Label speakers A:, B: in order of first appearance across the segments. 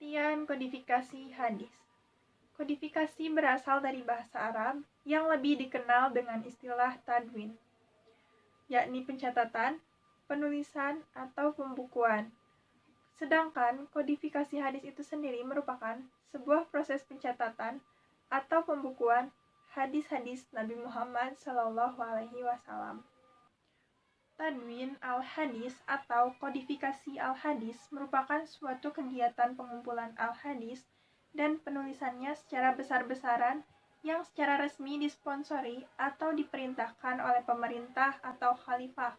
A: Pengertian kodifikasi hadis. Kodifikasi berasal dari bahasa Arab yang lebih dikenal dengan istilah tadwin, yakni pencatatan, penulisan, atau pembukuan. Sedangkan kodifikasi hadis itu sendiri merupakan sebuah proses pencatatan atau pembukuan hadis-hadis Nabi Muhammad SAW. Tadwin al-hadis atau kodifikasi al-hadis merupakan suatu kegiatan pengumpulan al-hadis dan penulisannya secara besar-besaran yang secara resmi disponsori atau diperintahkan oleh pemerintah atau khalifah.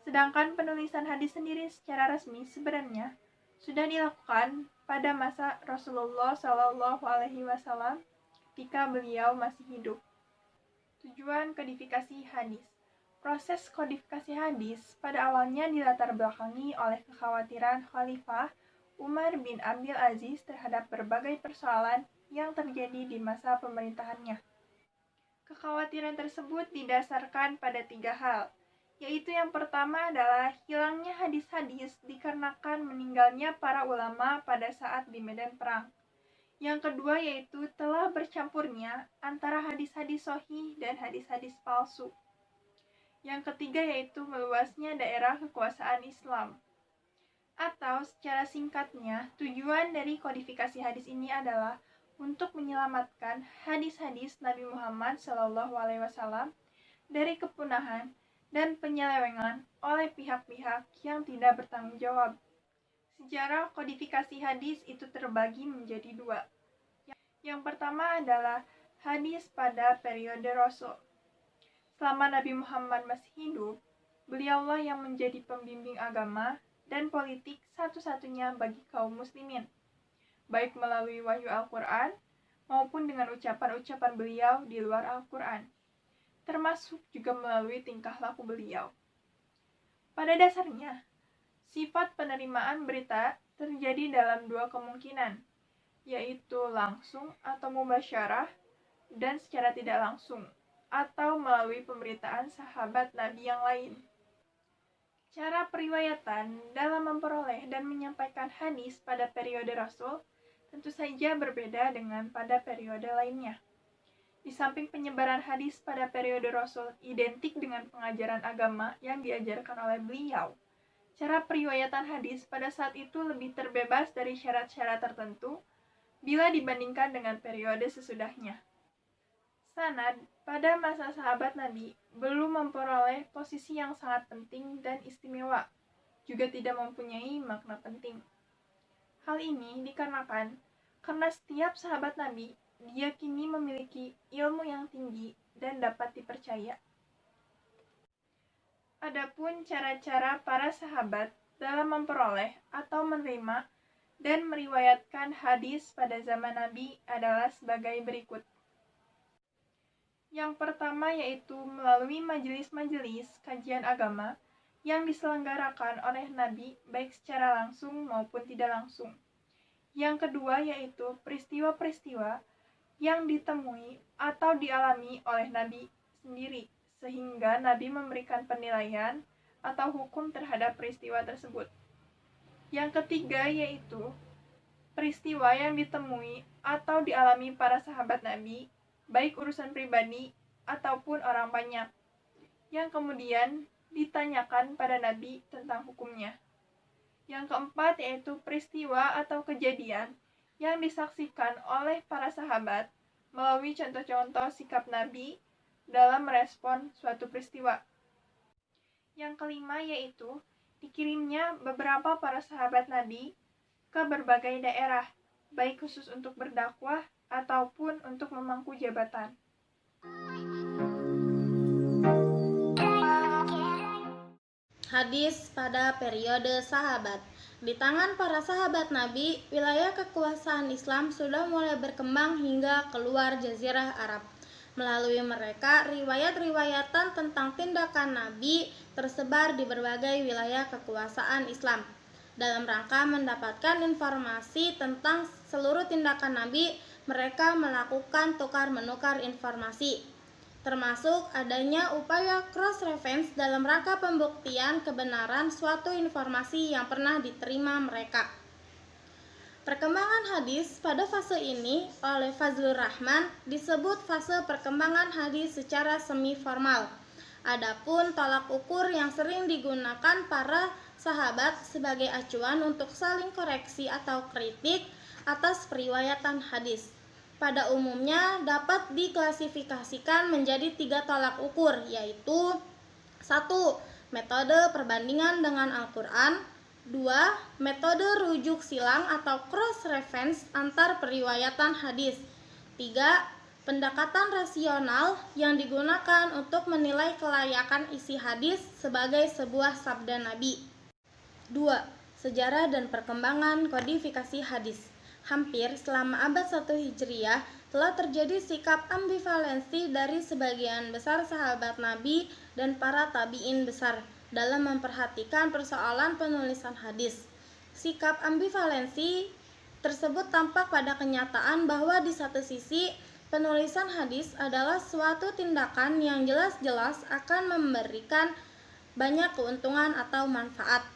A: Sedangkan penulisan hadis sendiri secara resmi sebenarnya sudah dilakukan pada masa Rasulullah SAW ketika beliau masih hidup. Tujuan kodifikasi hadis. Proses kodifikasi hadis pada awalnya dilatar belakangi oleh kekhawatiran Khalifah Umar bin Abdul Aziz terhadap berbagai persoalan yang terjadi di masa pemerintahannya. Kekhawatiran tersebut didasarkan pada 3 hal, yaitu yang pertama adalah hilangnya hadis-hadis dikarenakan meninggalnya para ulama pada saat di medan perang. Yang kedua yaitu telah bercampurnya antara hadis-hadis sahih dan hadis-hadis palsu. Yang ketiga yaitu meluasnya daerah kekuasaan Islam. Atau secara singkatnya, tujuan dari kodifikasi hadis ini adalah untuk menyelamatkan hadis-hadis Nabi Muhammad SAW dari kepunahan dan penyelewengan oleh pihak-pihak yang tidak bertanggung jawab. Sejarah kodifikasi hadis itu terbagi menjadi 2. Yang pertama adalah hadis pada periode Rasul. Selama Nabi Muhammad masih hidup, beliaulah yang menjadi pembimbing agama dan politik satu-satunya bagi kaum muslimin, baik melalui wahyu Al-Quran maupun dengan ucapan-ucapan beliau di luar Al-Quran, termasuk juga melalui tingkah laku beliau. Pada dasarnya, sifat penerimaan berita terjadi dalam 2 kemungkinan, yaitu langsung atau mubasyarah dan secara tidak langsung, atau melalui pemberitaan sahabat Nabi yang lain. Cara periwayatan dalam memperoleh dan menyampaikan hadis pada periode Rasul tentu saja berbeda dengan pada periode lainnya. Di samping penyebaran hadis pada periode Rasul identik dengan pengajaran agama yang diajarkan oleh beliau, cara periwayatan hadis pada saat itu lebih terbebas dari syarat-syarat tertentu bila dibandingkan dengan periode sesudahnya. Sanad pada masa sahabat Nabi belum memperoleh posisi yang sangat penting dan istimewa, juga tidak mempunyai makna penting. Hal ini dikarenakan karena setiap sahabat Nabi diyakini memiliki ilmu yang tinggi dan dapat dipercaya. Adapun cara-cara para sahabat dalam memperoleh atau menerima dan meriwayatkan hadis pada zaman Nabi adalah sebagai berikut. Yang pertama yaitu melalui majelis-majelis kajian agama yang diselenggarakan oleh Nabi baik secara langsung maupun tidak langsung. Yang kedua yaitu peristiwa-peristiwa yang ditemui atau dialami oleh Nabi sendiri, sehingga Nabi memberikan penilaian atau hukum terhadap peristiwa tersebut. Yang ketiga yaitu peristiwa yang ditemui atau dialami para sahabat Nabi, baik urusan pribadi ataupun orang banyak, yang kemudian ditanyakan pada Nabi tentang hukumnya. Yang keempat yaitu peristiwa atau kejadian yang disaksikan oleh para sahabat melalui contoh-contoh sikap Nabi dalam merespon suatu peristiwa. Yang kelima yaitu dikirimnya beberapa para sahabat Nabi ke berbagai daerah, baik khusus untuk berdakwah ataupun untuk memangku jabatan.
B: Hadis pada periode sahabat. Di tangan para sahabat Nabi, wilayah kekuasaan Islam sudah mulai berkembang hingga keluar Jazirah Arab. Melalui mereka, riwayat-riwayatan tentang tindakan Nabi tersebar di berbagai wilayah kekuasaan Islam. Dalam rangka mendapatkan informasi tentang seluruh tindakan Nabi, mereka melakukan tukar-menukar informasi, termasuk adanya upaya cross-reference dalam rangka pembuktian kebenaran suatu informasi yang pernah diterima mereka. Perkembangan hadis pada fase ini oleh Fazlur Rahman disebut fase perkembangan hadis secara semi formal. Adapun tolak ukur yang sering digunakan para sahabat sebagai acuan untuk saling koreksi atau kritik atas periwayatan hadis, pada umumnya dapat diklasifikasikan menjadi 3 tolak ukur, yaitu 1. Metode perbandingan dengan Al-Quran. 2. Metode rujuk silang atau cross-reference antar periwayatan hadis. 3. Pendekatan rasional yang digunakan untuk menilai kelayakan isi hadis sebagai sebuah sabda Nabi. 2. Sejarah dan perkembangan kodifikasi hadis. Hampir selama abad 1 Hijriah telah terjadi sikap ambivalensi dari sebagian besar sahabat Nabi dan para tabi'in besar dalam memperhatikan persoalan penulisan hadis. Sikap ambivalensi tersebut tampak pada kenyataan bahwa di satu sisi penulisan hadis adalah suatu tindakan yang jelas-jelas akan memberikan banyak keuntungan atau manfaat.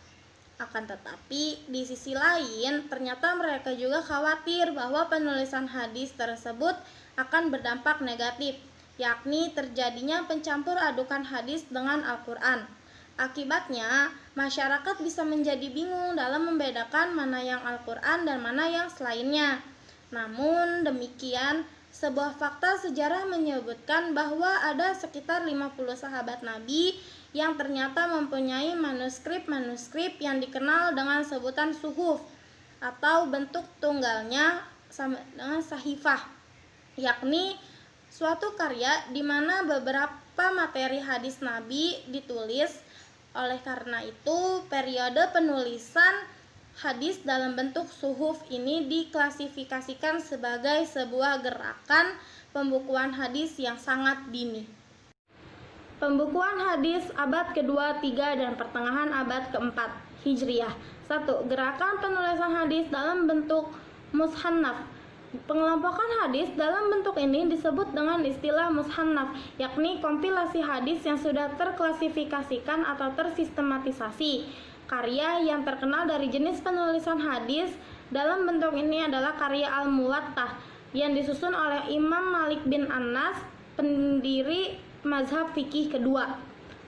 B: Akan tetapi, di sisi lain, ternyata mereka juga khawatir bahwa penulisan hadis tersebut akan berdampak negatif, yakni terjadinya pencampur adukan hadis dengan Al-Quran. Akibatnya, masyarakat bisa menjadi bingung dalam membedakan mana yang Al-Quran dan mana yang selainnya. Namun demikian, sebuah fakta sejarah menyebutkan bahwa ada sekitar 50 sahabat Nabi yang ternyata mempunyai manuskrip-manuskrip yang dikenal dengan sebutan suhuf atau bentuk tunggalnya sama dengan sahifah, yakni suatu karya di mana beberapa materi hadis Nabi ditulis. Oleh karena itu, periode penulisan hadis dalam bentuk suhuf ini diklasifikasikan sebagai sebuah gerakan pembukuan hadis yang sangat dini. Pembukuan hadis abad kedua, tiga, dan pertengahan abad keempat Hijriah. 1. Gerakan penulisan hadis dalam bentuk mushannaf. Pengelompokan hadis dalam bentuk ini disebut dengan istilah mushannaf, yakni kompilasi hadis yang sudah terklasifikasikan atau tersistematisasi. Karya yang terkenal dari jenis penulisan hadis dalam bentuk ini adalah karya Al-Muwattah yang disusun oleh Imam Malik bin Anas, pendiri mazhab fikih kedua.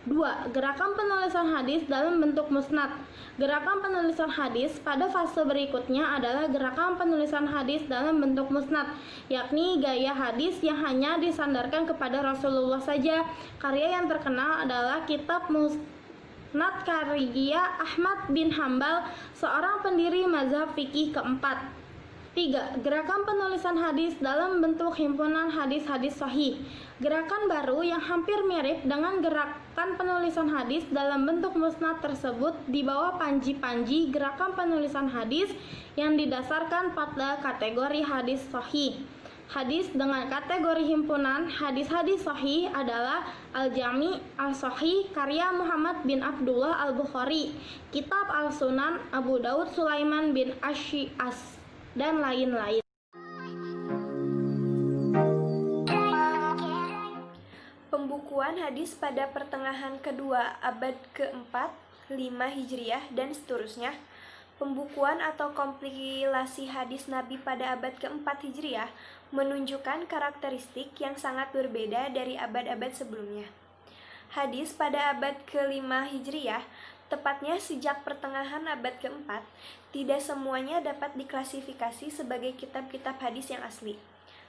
B: 2. Gerakan penulisan hadis dalam bentuk musnad. Gerakan penulisan hadis pada fase berikutnya adalah gerakan penulisan hadis dalam bentuk musnad, yakni gaya hadis yang hanya disandarkan kepada Rasulullah saja. Karya yang terkenal adalah kitab Musnad karya Ahmad bin Hambal, seorang pendiri mazhab fikih keempat. 3. Gerakan penulisan hadis dalam bentuk himpunan hadis-hadis sahih. Gerakan baru yang hampir mirip dengan gerakan penulisan hadis dalam bentuk musnad tersebut di bawah panji-panji gerakan penulisan hadis yang didasarkan pada kategori hadis sahih. Hadis dengan kategori himpunan hadis-hadis sahih adalah Al-Jami' Al-Sahih karya Muhammad bin Abdullah Al-Bukhari, Kitab Al-Sunan Abu Daud Sulaiman bin Ash-Shi'as, dan lain-lain.
A: Pembukuan hadis pada pertengahan kedua abad keempat, 5 Hijriah, dan seterusnya. Pembukuan atau kompilasi hadis Nabi pada abad keempat Hijriah menunjukkan karakteristik yang sangat berbeda dari abad-abad sebelumnya. Hadis pada abad ke-5 Hijriah, tepatnya sejak pertengahan abad keempat, tidak semuanya dapat diklasifikasi sebagai kitab-kitab hadis yang asli.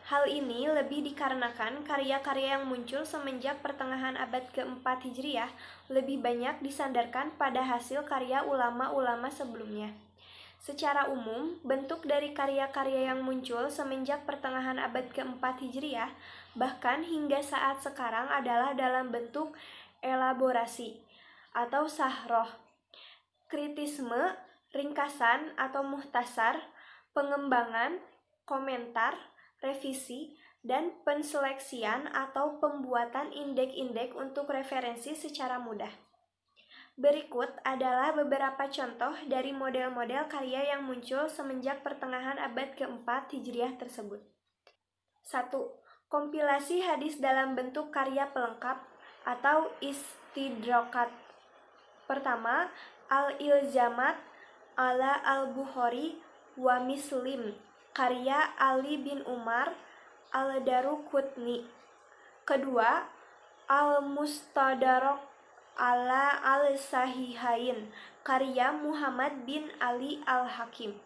A: Hal ini lebih dikarenakan karya-karya yang muncul semenjak pertengahan abad keempat Hijriah lebih banyak disandarkan pada hasil karya ulama-ulama sebelumnya. Secara umum, bentuk dari karya-karya yang muncul semenjak pertengahan abad keempat Hijriah, bahkan hingga saat sekarang adalah dalam bentuk elaborasi atau sahroh, kritisme, ringkasan atau muhtasar, pengembangan, komentar, revisi, dan penseleksian atau pembuatan indeks-indeks untuk referensi secara mudah. Berikut adalah beberapa contoh dari model-model karya yang muncul semenjak pertengahan abad keempat Hijriah tersebut. 1. Kompilasi hadis dalam bentuk karya pelengkap atau istidrokat. Pertama, Al-Ilzamat ala Al-Bukhari
C: wa Muslim karya Ali bin Umar al-Daruqutni. Kedua, Al-Mustadrak ala al-Sahihain karya Muhammad bin Ali al-Hakim.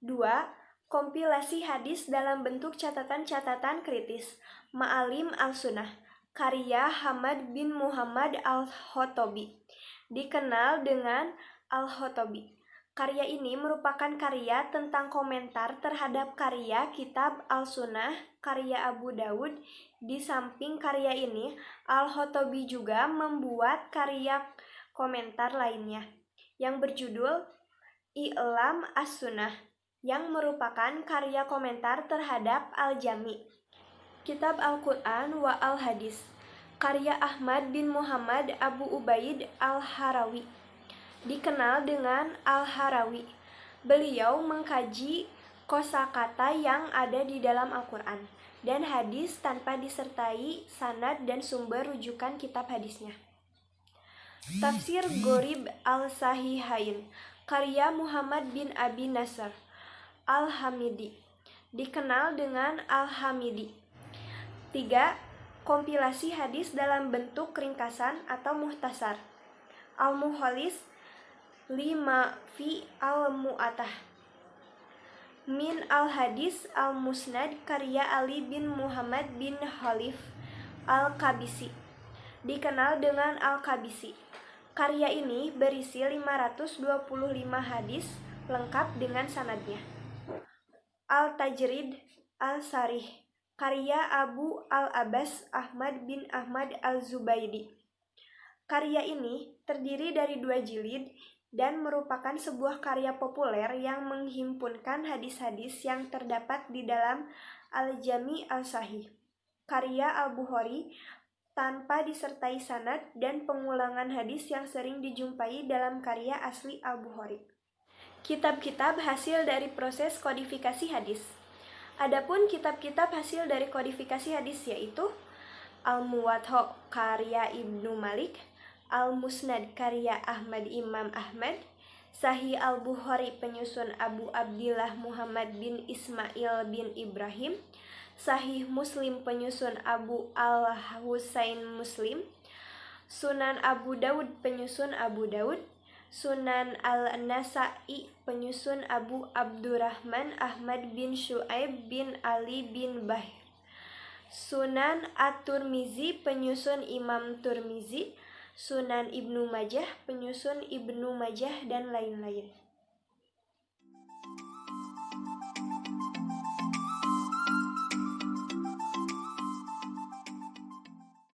C: Dua, kompilasi hadis dalam bentuk catatan-catatan kritis Ma'alim al-Sunnah karya Hamad bin Muhammad al-Khotobi, dikenal dengan Al-Khotobi. Karya ini merupakan karya tentang komentar terhadap karya Kitab Al-Sunnah karya Abu Dawud. Di samping karya ini, Al-Khotobi juga membuat karya komentar lainnya yang berjudul I'lam As-Sunnah, yang merupakan karya komentar terhadap Al-Jami, Kitab Al-Quran wa Al-Hadis, karya Ahmad bin Muhammad Abu Ubaid Al-Harawi, dikenal dengan Al-Harawi. Beliau mengkaji kosakata yang ada di dalam Al-Quran dan hadis tanpa disertai sanad dan sumber rujukan kitab hadisnya. Tafsir Gharib Al-Sahihain karya Muhammad bin Abi Nasr Al-Hamidi, dikenal dengan Al-Hamidi. 3. Kompilasi hadis dalam bentuk ringkasan atau muhtasar Al-Muhalis Lima fi Al-Mu'atah Min Al-Hadis Al-Musnad karya Ali bin Muhammad bin Khalif Al-Kabisi, dikenal dengan Al-Kabisi. Karya ini berisi 525 hadis lengkap dengan sanadnya. Al-Tajrid Al-Sarih karya Abu Al-Abbas Ahmad bin Ahmad Al-Zubaidi. Karya ini terdiri dari 2 jilid dan merupakan sebuah karya populer yang menghimpunkan hadis-hadis yang terdapat di dalam Al-Jami Al-Sahih karya Al-Bukhari tanpa disertai sanad dan pengulangan hadis yang sering dijumpai dalam karya asli Al-Bukhari. Kitab-kitab hasil dari proses kodifikasi hadis. Adapun kitab-kitab hasil dari kodifikasi hadis yaitu Al-Muwatta karya Ibnu Malik, Al-Musnad karya Ahmad Imam Ahmad, Sahih Al-Bukhari penyusun Abu Abdillah Muhammad bin Ismail bin Ibrahim, Sahih Muslim penyusun Abu Al-Husain Muslim, Sunan Abu Daud penyusun Abu Daud, Sunan Al-Nasa'i penyusun Abu Abdurrahman Ahmad bin Syu'aib bin Ali bin Bahr, Sunan At-Tirmizi penyusun Imam Tirmizi, Sunan Ibnu Majah penyusun Ibnu Majah, dan lain-lain.